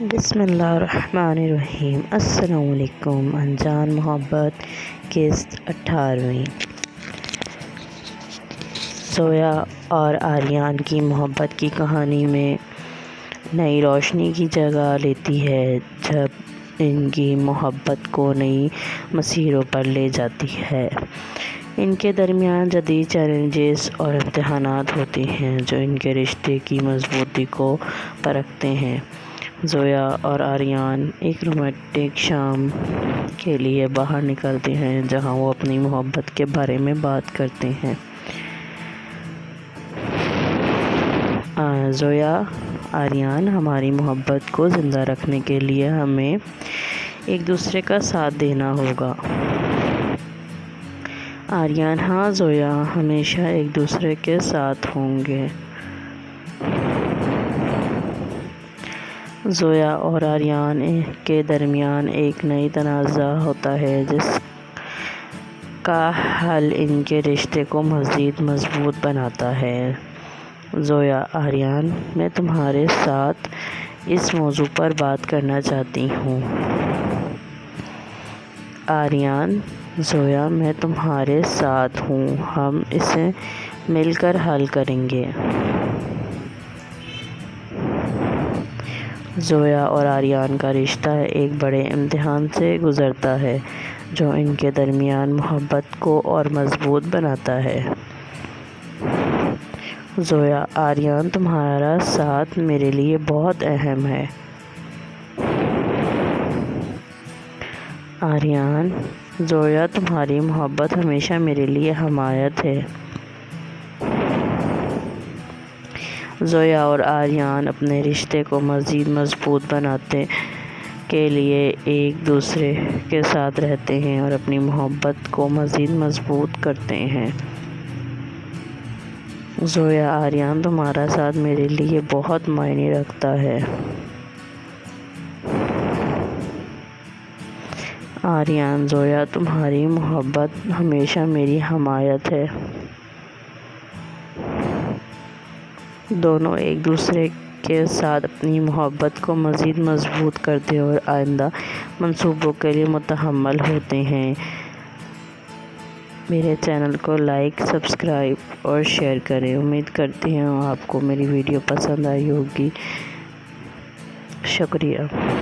بسم اللہ الرحمن الرحیم۔ السلام علیکم۔ انجان محبت قسط 18۔ زویا اور آریان کی محبت کی کہانی میں نئی روشنی کی جگہ لیتی ہے جب ان کی محبت کو نئی مسیروں پر لے جاتی ہے۔ ان کے درمیان جدید چیلنجز اور امتحانات ہوتے ہیں جو ان کے رشتے کی مضبوطی کو پرکھتے ہیں۔ زویا اور آریان ایک رومانٹک شام کے لیے باہر نکلتے ہیں جہاں وہ اپنی محبت کے بارے میں بات کرتے ہیں۔ زویا: آریان، ہماری محبت کو زندہ رکھنے کے لیے ہمیں ایک دوسرے کا ساتھ دینا ہوگا۔ آریان: ہاں زویا، ہمیشہ ایک دوسرے کے ساتھ ہوں گے۔ زویا اور آریان کے درمیان ایک نئی تنازع ہوتا ہے جس کا حل ان کے رشتے کو مزید مضبوط بناتا ہے۔ زویا: آریان، میں تمہارے ساتھ اس موضوع پر بات کرنا چاہتی ہوں۔ آریان: زویا، میں تمہارے ساتھ ہوں، ہم اسے مل کر حل کریں گے۔ زویا اور آریان کا رشتہ ایک بڑے امتحان سے گزرتا ہے جو ان کے درمیان محبت کو اور مضبوط بناتا ہے۔ زویا: آریان، تمہارا ساتھ میرے لیے بہت اہم ہے۔ آریان: زویا، تمہاری محبت ہمیشہ میرے لیے حمایت ہے۔ زویا اور آریان اپنے رشتے کو مزید مضبوط بنانے کے لیے ایک دوسرے کے ساتھ رہتے ہیں اور اپنی محبت کو مزید مضبوط کرتے ہیں۔ زویا: آریان، تمہارا ساتھ میرے لیے بہت معنی رکھتا ہے۔ آریان: زویا، تمہاری محبت ہمیشہ میری حمایت ہے۔ دونوں ایک دوسرے کے ساتھ اپنی محبت کو مزید مضبوط کرتے اور آئندہ منصوبوں کے لیے متحمل ہوتے ہیں۔ میرے چینل کو لائک، سبسکرائب اور شیئر کریں۔ امید کرتی ہوں آپ کو میری ویڈیو پسند آئی ہوگی۔ شکریہ۔